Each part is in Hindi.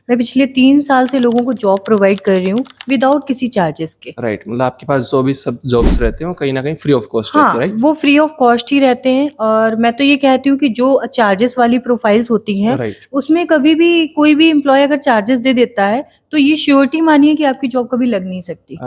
मैं पिछले 3 साल से लोगों को जॉब प्रोवाइड कर रही हूँ विदाउट किसी चार्जेस के। राइट, मतलब आपके पास जो भी सब जॉब्स रहते हैं वो कहीं ना कहीं फ्री ऑफ कॉस्ट रहते हैं, हाँ, राइट? वो फ्री ऑफ कॉस्ट ही रहते हैं और मैं तो ये कहती हूँ कि जो चार्जेस वाली प्रोफाइल्स होती हैं, राइट। उसमें कभी भी कोई भी एम्प्लॉय अगर चार्जेस दे देता है, तो ये श्योरिटी मानिए कि आपकी जॉब कभी लग नहीं सकती।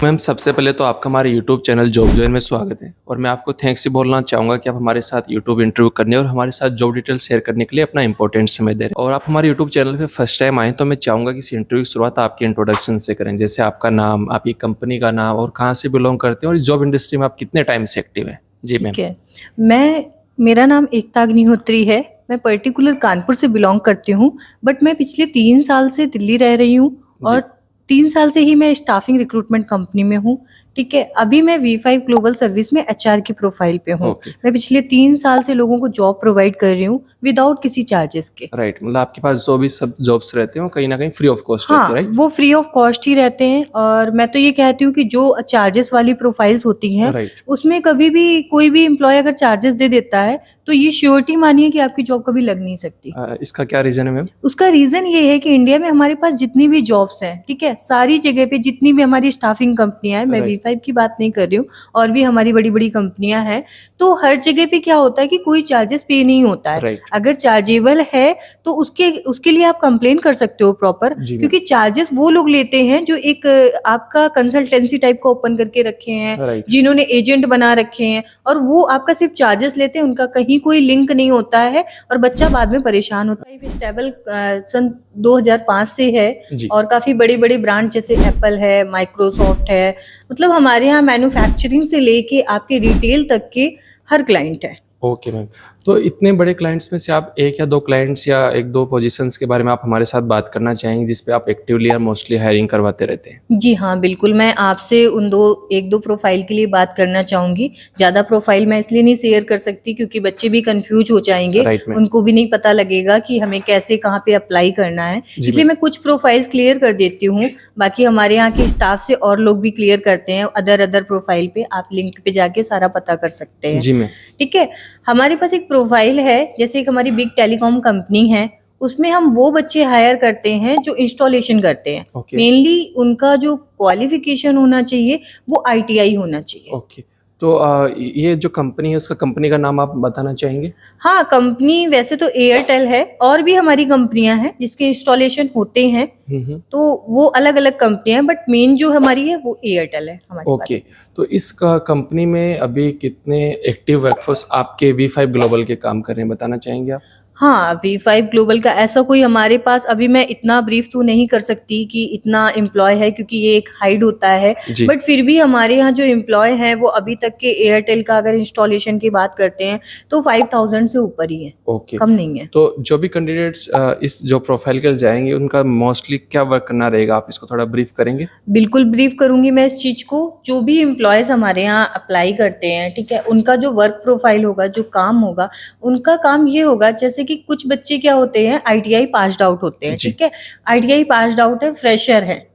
मैम, सबसे पहले तो आपका हमारे यूट्यूब चैनल जॉब जॉइन में स्वागत है और मैं आपको थैंक्स भी बोलना चाहूँगा कि आप हमारे साथ यूट्यूब इंटरव्यू करने और हमारे साथ जॉब डिटेल शेयर करने के लिए अपना इंपॉर्टेंट समय दे रहे हैं। और आप हमारे यूट्यूब चैनल पे फर्स्ट टाइम आए तो मैं चाहूँगा कि इस इंटरव्यू की शुरुआत आपके इंट्रोडक्शन से करें, जैसे आपका नाम, आपकी कंपनी का नाम और कहाँ से बिलोंग करते हैं और इस जॉब इंडस्ट्री में आप कितने टाइम से एक्टिव हैं। जी मैम। ठीक है, मेरा नाम एकता अग्निहोत्री है। मैं पर्टिकुलर कानपुर से बिलोंग करती हूँ, बट मैं पिछले 3 साल से दिल्ली रह रही हूँ जी। और 3 साल से ही मैं स्टाफिंग रिक्रूटमेंट कंपनी में हूँ। ठीक है, अभी मैं V5 ग्लोबल सर्विस में HR की प्रोफाइल पे हूँ। ओके। मैं पिछले 3 साल से लोगों को जॉब प्रोवाइड कर रही हूँ विदाउट किसी चार्जेस के। राइट, मतलब आपके पास जो भी सब जॉब्स रहते हैं वो कहीं ना कहीं फ्री ऑफ कॉस्ट रहते हैं, हाँ, राइट? वो फ्री ऑफ कॉस्ट ही रहते हैं और मैं तो ये कहती हूँ कि जो चार्जेस वाली प्रोफाइल्स होती हैं, राइट। उसमें कभी भी कोई भी एम्प्लॉय अगर चार्जेस दे देता है, तो ये श्योरिटी मानिए कि आपकी जॉब कभी लग नहीं सकती। इसका क्या रीजन है मैम? उसका रीजन ये है कि इंडिया में हमारे पास जितनी भी जॉब्स हैं, ठीक है, सारी जगह पे जितनी भी हमारी स्टाफिंग कंपनियां हैं, मैं Right. V5 की बात नहीं कर रही हूँ, और भी हमारी बड़ी बड़ी कंपनियां हैं, तो हर जगह पे क्या होता है कि कोई चार्जेस पे नहीं होता है। राइट। अगर चार्जेबल है तो उसके उसके लिए आप कंप्लेन कर सकते हो प्रॉपर, जी मैम। क्योंकि चार्जेस वो लोग लेते हैं जो एक आपका कंसल्टेंसी टाइप का ओपन करके रखे हैं, राइट। जिन्होंने एजेंट बना रखे हैं, और वो आपका सिर्फ चार्जेस लेते हैं, उनका कहीं कोई लिंक नहीं होता है और बच्चा बाद में परेशान होता है। स्टेबल सन 2005 से है जी। और काफी बड़े बड़े ब्रांड जैसे एप्पल है, माइक्रोसॉफ्ट है, मतलब हमारे यहाँ मैन्युफैक्चरिंग से लेके आपके रिटेल तक के हर क्लाइंट है। ओके मैम, तो इतने बड़े क्लाइंट्स में से आप एक या दो क्लाइंट्स या एक दो पोजीशंस के बारे में आप हमारे साथ बात करना चाहेंगे जिस पे आप एक्टिवली या मोस्टली हायरिंग करवाते रहते हैं? जी हाँ, बिल्कुल, मैं आपसे एक दो प्रोफाइल के लिए बात करना चाहूंगी। ज़्यादा प्रोफाइल मैं इसलिए नहीं शेयर कर सकती क्योंकि बच्चे भी कंफ्यूज हो जाएंगे, राइट मैम। उनको भी नहीं पता लगेगा कि हमें कैसे कहाँ पे अप्लाई करना है, जी इसलिए मैम। मैं कुछ प्रोफाइल्स क्लियर कर देती हूँ। बाकी हमारे यहाँ के स्टाफ से और लोग भी क्लियर करते हैं अदर प्रोफाइल पे, आप लिंक पे जाके सारा पता कर सकते हैं। जी मैम। ठीक है, हमारे पास एक प्रोफाइल है, जैसे एक हमारी बिग टेलीकॉम कंपनी है, उसमें हम वो बच्चे हायर करते हैं जो इंस्टॉलेशन करते हैं। ओके। मेनली उनका जो क्वालिफिकेशन होना चाहिए वो ITI होना चाहिए। ओके, तो ये जो कंपनी है उसका कंपनी का नाम आप बताना चाहेंगे? हाँ, कंपनी वैसे तो एयरटेल है, और भी हमारी कंपनियां हैं जिसके इंस्टॉलेशन होते हैं, तो वो अलग अलग कंपनियां हैं, बट मेन जो हमारी है वो एयरटेल है हमारे पास। ओके, तो इस कंपनी में अभी कितने एक्टिव वर्कफोर्स आपके V5 ग्लोबल के काम कर रहे हैं, बताना चाहेंगे आप? हाँ, V5 ग्लोबल का ऐसा कोई हमारे पास, अभी मैं इतना ब्रीफ तो नहीं कर सकती कि इतना एम्प्लॉय है क्योंकि ये एक हाइड होता है, जी। बट फिर भी हमारे यहाँ जो एम्प्लॉय हैं वो अभी तक के एयरटेल का अगर इंस्टॉलेशन की बात करते हैं तो 5000 से ऊपर ही है। ओके, कम नहीं है। तो जो भी कैंडिडेट्स इस जो प्रोफाइल के लिए जाएंगे उनका मोस्टली क्या वर्क करना रहेगा, आप इसको थोड़ा ब्रीफ करेंगे? बिल्कुल ब्रीफ करूंगी मैं इस चीज को। जो भी एम्प्लॉयज हमारे यहाँ अप्लाई करते हैं, ठीक है, उनका जो वर्क प्रोफाइल होगा, जो काम होगा, उनका काम ये होगा, जैसे कि कुछ बच्चे क्या होते हैं, ITI पास्ड आउट होते हैं, जी। ठीक है, ITI पास्ड आउट है, फ्रेशर है,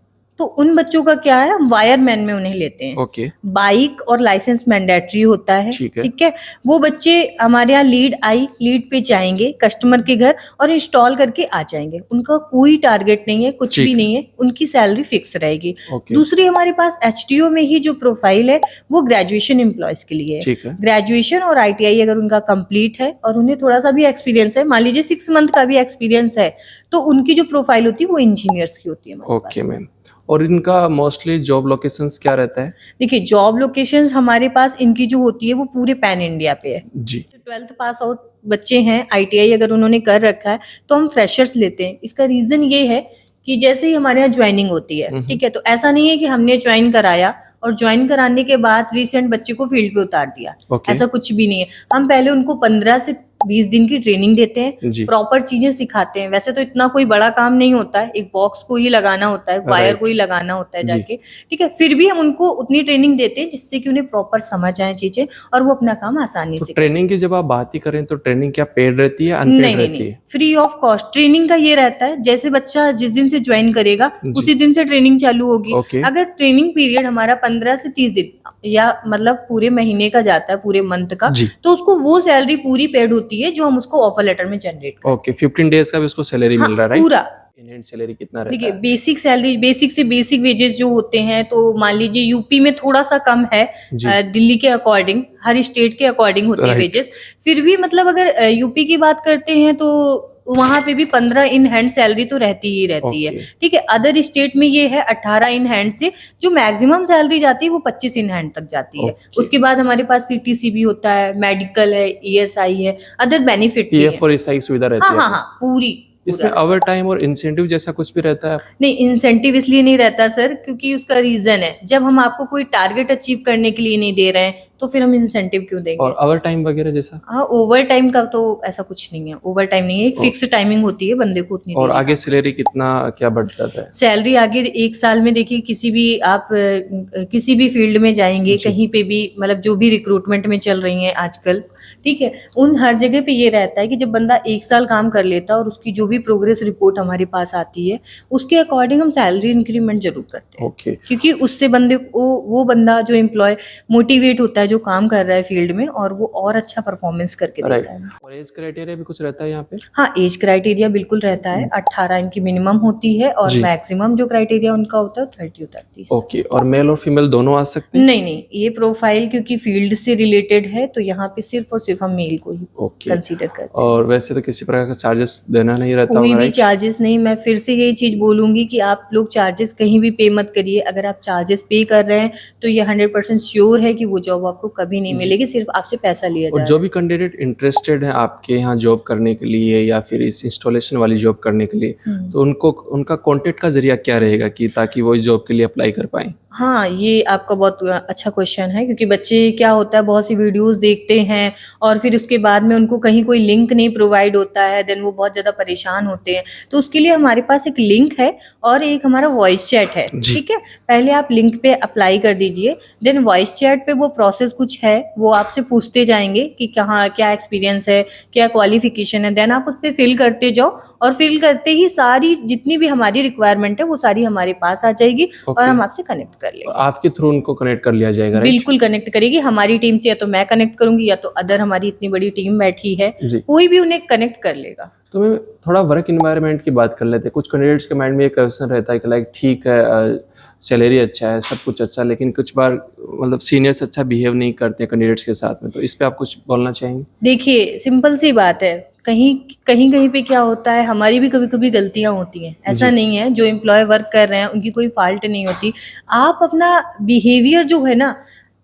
तो उन बच्चों का क्या है, हम वायरमैन में उन्हें लेते हैं। ओके। बाइक और लाइसेंस मैंडेटरी होता है, ठीक है। ठीक है, वो बच्चे हमारे यहाँ लीड पे जाएंगे कस्टमर के घर और इंस्टॉल करके आ जाएंगे। उनका कोई टारगेट नहीं है, कुछ ठीक भी है। नहीं है, उनकी सैलरी फिक्स रहेगी। ओके। दूसरी हमारे पास HTO में ही जो प्रोफाइल है वो ग्रेजुएशन एम्प्लॉयज के लिए है। ठीक है। ग्रेजुएशन और ITI अगर उनका कंप्लीट है और उन्हें थोड़ा सा भी एक्सपीरियंस है, मान लीजिए 6 मंथ का भी एक्सपीरियंस है, तो उनकी जो प्रोफाइल होती है वो इंजीनियर्स की होती है हमारे ओके पास। मैम, और इनका मोस्टली जॉब लोकेशंस क्या रहता है? देखिए, जॉब लोकेशंस हमारे पास इनकी जो होती है वो पूरे पैन इंडिया पे है। जी। 12th पास आउट बच्चे हैं, ITI अगर उन्होंने कर रखा है तो हम फ्रेशर्स लेते हैं। इसका रीजन ये है कि जैसे ही हमारे यहाँ ज्वाइनिंग होती है, ठीक है, तो ऐसा नहीं है कि हमने ज्वाइन कराया और ज्वाइन कराने के बाद रिसेंट बच्चे को फील्ड पे उतार दिया, ओके। ऐसा कुछ भी नहीं है। हम पहले उनको 15 से 20 दिन की ट्रेनिंग देते हैं, जी। प्रॉपर चीजें सिखाते हैं। वैसे तो इतना कोई बड़ा काम नहीं होता है, एक बॉक्स को ही लगाना होता है, वायर राइट। को ही लगाना होता है जी। जाके, ठीक है। फिर भी हम उनको उतनी ट्रेनिंग देते हैं जिससे कि उन्हें प्रॉपर समझ आए चीजें और वो अपना काम आसानी तो से कर ट्रेनिंग की जब आप बात ही करें तो ट्रेनिंग क्या पेड रहती है, नहीं अनपेड नहीं रहती नहीं, है? फ्री ऑफ कॉस्ट ट्रेनिंग का ये रहता है, जैसे बच्चा जिस दिन से ज्वाइन करेगा जी। उसी दिन से ट्रेनिंग चालू होगी। ओके। अगर ट्रेनिंग पीरियड हमारा 15 से 30 दिन या मतलब पूरे महीने का जाता है, पूरे मंथ का, जी। तो उसको वो सैलरी पूरी पेड होती है जो हम उसको ऑफर लेटर में जनरेट करते ओके, 15 डेज का भी उसको सैलरी हैं। मिल रहा है, हाँ, राइट? पूरा। इन हैंड सैलरी कितना रहता देखिए है? बेसिक सैलरी, बेसिक से बेसिक वेजेस जो होते हैं, तो मान लीजिए यूपी में थोड़ा सा कम है, जी। दिल्ली के अकॉर्डिंग, हर स्टेट के अकॉर्डिंग होते हैं राइट। वेजेस। फिर भी मतलब अगर यूपी की बात करते हैं तो वहां पे भी 15 इन हैंड सैलरी तो रहती ही रहती है, ओके। ठीक है। अदर स्टेट में ये है 18 इन हैंड से जो मैक्सिमम सैलरी जाती है वो 25 इन हैंड तक जाती है। ओके। उसके बाद हमारे पास सीटीसी भी होता है, मेडिकल है, ईएसआई है, अदर बेनिफिट भी है। पीएफ और ईएसआई सुविधा रहती हाँ है हाँ अपनी। हाँ, पूरी इसमें पूरा। ओवर टाइम और इंसेंटिव जैसा कुछ भी रहता है? नहीं, इंसेंटिव इसलिए नहीं रहता सर, क्योंकि उसका रीजन है, जब हम आपको कोई टारगेट अचीव करने के लिए नहीं दे रहे हैं तो फिर हम इंसेंटिव क्यों देंगे। और ओवर टाइम वगैरह जैसा? हाँ, ओवर टाइम का तो ऐसा कुछ नहीं है, ओवर टाइम नहीं है, एक फिक्स टाइमिंग होती है बंदे को उतनी और देनी आगे है। सैलरी कितना क्या बढ़ जाता है? सैलरी आगे 1 साल में देखिए, किसी भी आप किसी भी फील्ड में जाएंगे, जी। कहीं पे भी, मतलब जो भी रिक्रूटमेंट में चल रही हैं आजकल, ठीक है, उन हर जगह पे ये रहता है कि जब बंदा 1 साल काम कर लेता है और उसकी जो भी प्रोग्रेस रिपोर्ट हमारे पास आती है उसके अकॉर्डिंग हम सैलरी इंक्रीमेंट जरूर करते हैं। ओके। क्योंकि उससे बंदे को, वो बंदा जो एम्प्लॉय मोटिवेट होता है जो काम कर रहा है फील्ड में, और वो और अच्छा परफॉर्मेंस करके राइट। देता है। और एज क्राइटेरिया भी कुछ रहता है यहाँ पे? हाँ, एज क्राइटेरिया बिल्कुल रहता है, 18 इनकी मिनिमम होती है और जी। मैक्सिमम जो क्राइटेरिया उनका होता है 30 होता है, 30। ओके। और मेल और फीमेल दोनों आ सकते हैं? नहीं नहीं, ये प्रोफाइल क्योंकि फील्ड से रिलेटेड है तो यहाँ पे सिर्फ और सिर्फ हम मेल को ही ओके। कंसीडर करते हैं। और वैसे तो किसी प्रकार का चार्जेस देना नहीं रहता कोई होगा, भी राइट? चार्जेस नहीं। मैं फिर से यही चीज बोलूंगी कि आप लोग चार्जेस कहीं भी पे मत करिए। अगर आप चार्जेस पे कर रहे हैं तो ये 100% श्योर है कि वो जॉब आपको कभी नहीं जी। मिलेगी, सिर्फ आपसे पैसा लिया और जा जो रहा है। भी कैंडिडेट इंटरेस्टेड है आपके यहाँ जॉब करने के लिए या फिर इस इंस्टॉलेशन वाली जॉब करने के लिए, तो उनको उनका कॉन्टेक्ट का जरिया क्या रहेगा कि ताकि वो इस जॉब के लिए अप्लाई कर पाएं? हाँ, ये आपका बहुत अच्छा क्वेश्चन है, क्योंकि बच्चे क्या होता है, बहुत सी वीडियोस देखते हैं और फिर उसके बाद में उनको कहीं कोई लिंक नहीं प्रोवाइड होता है, देन वो बहुत ज़्यादा परेशान होते हैं। तो उसके लिए हमारे पास एक लिंक है और एक हमारा वॉइस चैट है, जी। ठीक है। पहले आप लिंक पे अप्लाई कर दीजिए, देन वॉइस चैट पे वो प्रोसेस कुछ है, वो आपसे पूछते जाएंगे कि कहाँ क्या एक्सपीरियंस है, क्या क्वालिफिकेशन है, देन आप उस पर फिल करते जाओ और फिल करते ही सारी जितनी भी हमारी रिक्वायरमेंट है वो सारी हमारे पास आ जाएगी और ओके। हम आपसे कनेक्ट कर लेंगे। और आपके थ्रू उनको कनेक्ट कर लिया जाएगा, राइट? बिल्कुल कनेक्ट करेगी हमारी टीम से, या तो मैं कनेक्ट करूंगी या तो अदर हमारी इतनी बड़ी टीम बैठी है, जी। कोई भी उन्हें कनेक्ट कर लेगा। तो मैं थोड़ा वर्क इन्वायरमेंट की बात कर लेते हैं। कुछ कैंडिडेट्स के माइंड में एक क्वेश्चन रहता है कि लाइक ठीक है, सैलरी अच्छा है, सब कुछ अच्छा, लेकिन कुछ बार मतलब सीनियर्स अच्छा बिहेव नहीं करते कैंडिडेट्स के साथ में, तो इस पे आप कुछ बोलना चाहेंगे? देखिए सिंपल सी बात है, कहीं कहीं कहीं पे क्या होता है, हमारी भी कभी कभी गलतियां होती हैं, ऐसा जी। नहीं है। जो एम्प्लॉय वर्क कर रहे हैं उनकी कोई फॉल्ट नहीं होती। आप अपना बिहेवियर जो है ना,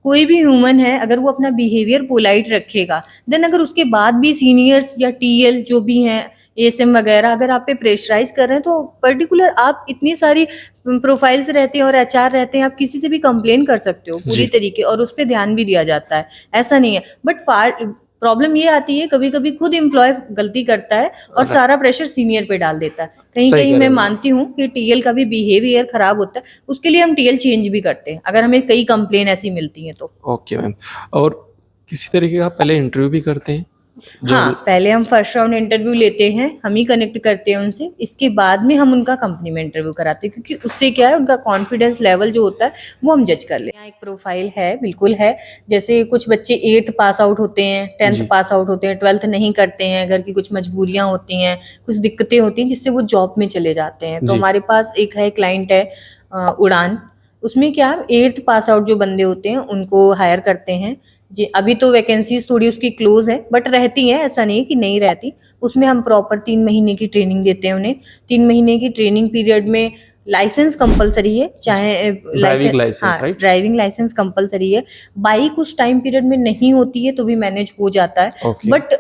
कोई भी ह्यूमन है, अगर वो अपना बिहेवियर पोलाइट रखेगा, देन अगर उसके बाद भी सीनियर्स या टीएल जो भी हैं, एएसएम वगैरह, अगर आप पे प्रेशराइज कर रहे हैं, तो पर्टिकुलर आप इतनी सारी प्रोफाइल्स रहते हैं और एचआर रहते हैं, आप किसी से भी कंप्लेन कर सकते हो पूरी जी। तरीके, और उस पर ध्यान भी दिया जाता है, ऐसा नहीं है। बट प्रॉब्लम ये आती है, कभी कभी खुद एम्प्लॉय गलती करता है और सारा प्रेशर सीनियर पे डाल देता है। कहीं सही कहीं कह मैं रहे हो। मानती हूँ कि टीएल का भी बिहेवियर खराब होता है, उसके लिए हम टीएल चेंज भी करते हैं अगर हमें कई कंप्लेन ऐसी मिलती हैं तो। Okay ma'am. और किसी तरीके का पहले इंटरव्यू भी करते हैं? हाँ, पहले हम फर्स्ट राउंड इंटरव्यू लेते हैं, हम ही कनेक्ट करते हैं उनसे, इसके बाद में हम उनका कंपनी में इंटरव्यू कराते हैं, क्योंकि उससे क्या है, उनका कॉन्फिडेंस लेवल जो होता है वो हम जज कर लेते हैं। यहाँ एक प्रोफाइल है, बिल्कुल है। जैसे कुछ बच्चे 8th पास आउट होते हैं, 10th जी। पास आउट होते हैं, 12th नहीं करते हैं, घर की कुछ मजबूरियां होती हैं, कुछ दिक्कतें होती हैं जिससे वो जॉब में चले जाते हैं। तो जी। हमारे पास एक है क्लाइंट है उड़ान, उसमें क्या 8th पास आउट जो बंदे होते हैं उनको हायर करते हैं जी। अभी तो वैकेंसीज थोड़ी उसकी क्लोज है, बट रहती हैं, ऐसा नहीं है कि नहीं रहती। उसमें हम प्रॉपर 3 महीने की ट्रेनिंग देते हैं उन्हें। 3 महीने की ट्रेनिंग पीरियड में लाइसेंस कंपलसरी है, चाहे ड्राइविंग लाइसेंस, हाँ, राइट? ड्राइविंग लाइसेंस कंपलसरी है। बाइक उस टाइम पीरियड में नहीं होती है तो भी मैनेज हो जाता है, ओके। बट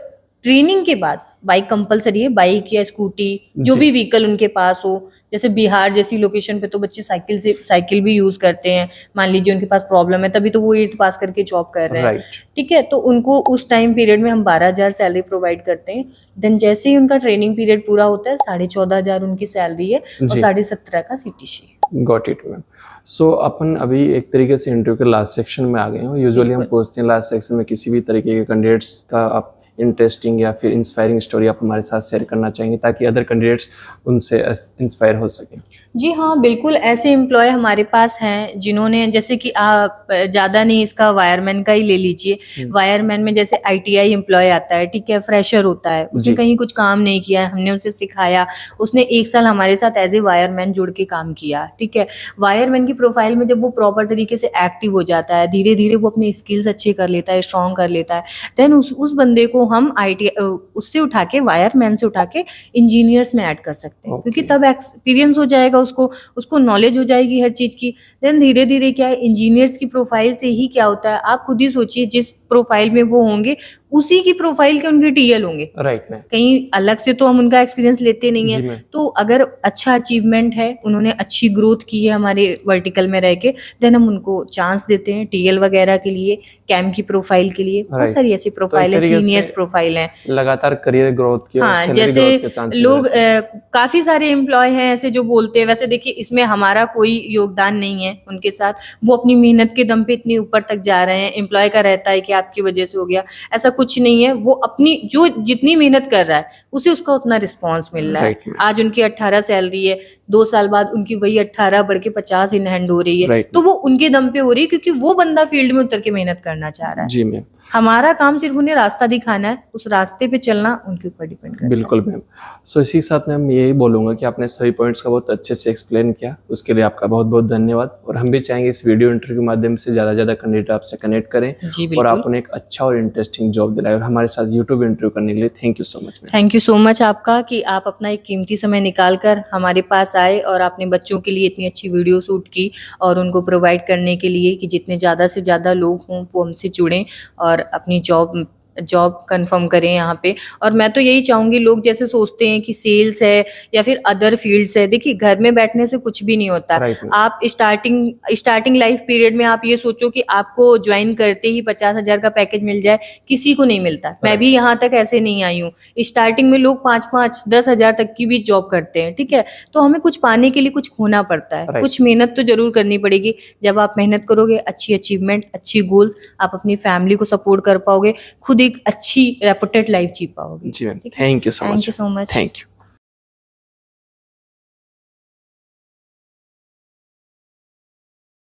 ट्रेनिंग के बाद बाइक कंपलसरी है, बाइक या स्कूटी जो जी। भी व्हीकल उनके पास हो। जैसे बिहार जैसी लोकेशन पे तो बच्चे साइकिल भी यूज करते हैं। मान लीजिए उनके पास प्रॉब्लम है, तभी तो वो 8th पास करके जॉब कर रहे हैं, राइट। ठीक है। तो उनको उस टाइम पीरियड में हम 12,000 सैलरी प्रोवाइड करते हैं। देन जैसे ही उनका ट्रेनिंग पीरियड पूरा होता है 14,500 उनकी सैलरी है और जी। 17,500 का CTC। Got it ma'am. So अपन अभी एक तरीके से इंटरव्यू के लास्ट सेक्शन में आ गए हैं। यूजुअली हम बिल्कुल। पूछते हैं लास्ट सेक्शन में किसी भी तरीके के कैंडिडेट्स का आप इंटरेस्टिंग या फिर इंस्पायरिंग स्टोरी आप हमारे साथ शेयर करना चाहेंगे ताकि अदर कैंडिडेट्स उनसे इंस्पायर हो सकें। जी हाँ, बिल्कुल ऐसे एम्प्लॉय हमारे पास हैं जिन्होंने, जैसे कि आप ज़्यादा नहीं, इसका वायरमैन का ही ले लीजिए। वायरमैन में जैसे ITI एम्प्लॉय आता है, ठीक है, फ्रेशर होता है, उसने जी। कहीं कुछ काम नहीं किया है, हमने उसे सिखाया, उसने 1 साल हमारे साथ एज ए वायरमैन जुड़ के काम किया, ठीक है। वायरमैन की प्रोफाइल में जब वो प्रॉपर तरीके से एक्टिव हो जाता है, धीरे धीरे वो अपने स्किल्स अच्छे कर लेता है, स्ट्रॉन्ग कर लेता है, देन उस बंदे को हम उससे उठा के, वायरमैन से उठा के इंजीनियर्स में ऐड कर सकते हैं, क्योंकि Okay. तब एक्सपीरियंस हो जाएगा उसको नॉलेज हो जाएगी हर चीज की। देन धीरे धीरे क्या है, इंजीनियर्स की प्रोफाइल से ही क्या होता है, आप खुद ही सोचिए, जिस प्रोफाइल में वो होंगे उसी की प्रोफाइल के उनके TL होंगे। Right ma'am. कहीं अलग से तो हम उनका एक्सपीरियंस लेते नहीं जी है। मैम। तो अगर अच्छा अचीवमेंट है, उन्होंने अच्छी ग्रोथ की है हमारे वर्टिकल में रह के, देन हम उनको चांस देते हैं TL वगैरह के लिए, कैम की प्रोफाइल के लिए। बहुत Right. सारी ऐसी तो प्रोफाइल एक है, तरीके सीनियर्स से प्रोफाइल है। लगातार करियर ग्रोथ की और हाँ, सैलरी जैसे ग्रोथ के चांसेस लोग रहते हैं। काफी सारे एम्प्लॉय हैं ऐसे जो बोलते हैं, वैसे देखिए इसमें हमारा कोई योगदान नहीं है उनके साथ, वो अपनी मेहनत के दम पे इतनी ऊपर तक जा रहे हैं। एम्प्लॉय का रहता है कि आपकी वजह से हो गया, ऐसा कुछ नहीं है। वो अपनी जो जितनी मेहनत कर रहा है उसे उसका उतना रिस्पॉन्स मिल रहा है। Right, ma'am. आज उनकी 18 सैलरी है, 2 साल बाद उनकी वही 18 बढ़ के 50 इन हैंड हो रही है। Right, तो वो उनके दम पे हो रही है, क्योंकि वो बंदा फील्ड में उतर के मेहनत करना चाह रहा है। जी मैम। हमारा काम सिर्फ उन्हें रास्ता दिखाना है, उस रास्ते पे चलना उनके ऊपर डिपेंड करता है। बिल्कुल मैम। सो इसी के साथ मैम यही बोलूँगा कि आपने सभी पॉइंट्स का बहुत अच्छे से एक्सप्लेन किया, उसके लिए आपका बहुत बहुत धन्यवाद। और हम भी चाहेंगे इस वीडियो इंटरव्यू के माध्यम से ज़्यादा से ज़्यादा कैंडिडेट आपसे कनेक्ट करें जी और बिल्कुल। आप उन्हें एक अच्छा और इंटरेस्टिंग जॉब दिलाएं। और हमारे साथ यूट्यूब इंटरव्यू करने के लिए thank you so much ma'am. Thank you so much आपका कि आप अपना एक कीमती समय निकाल कर हमारे पास आए और आपने बच्चों के लिए इतनी अच्छी वीडियो शूट की और उनको प्रोवाइड करने के लिए कि जितने ज़्यादा से ज़्यादा लोग हों वो हमसे जुड़ें और अपनी जॉब कंफर्म करें यहाँ पे। और मैं तो यही चाहूँगी, लोग जैसे सोचते हैं कि सेल्स है या फिर अदर फील्ड्स है, देखिए घर में बैठने से कुछ भी नहीं होता। Right, ma'am. आप स्टार्टिंग लाइफ पीरियड में आप ये सोचो कि आपको ज्वाइन करते ही 50,000 का पैकेज मिल जाए, किसी को नहीं मिलता। मैं भी यहाँ तक ऐसे नहीं आई हूँ। स्टार्टिंग में लोग 5-5, 10,000 तक की भी जॉब करते हैं, ठीक है। तो हमें कुछ पाने के लिए कुछ खोना पड़ता है, Right. कुछ मेहनत तो जरूर करनी पड़ेगी। जब आप मेहनत करोगे, अच्छी अचीवमेंट, अच्छी गोल्स, आप अपनी फैमिली को सपोर्ट कर पाओगे, खुद एक अच्छी रेपुटेड लाइफ जी पाओगे। जी ma'am. Thank you so much. Thank you so much. Thank you.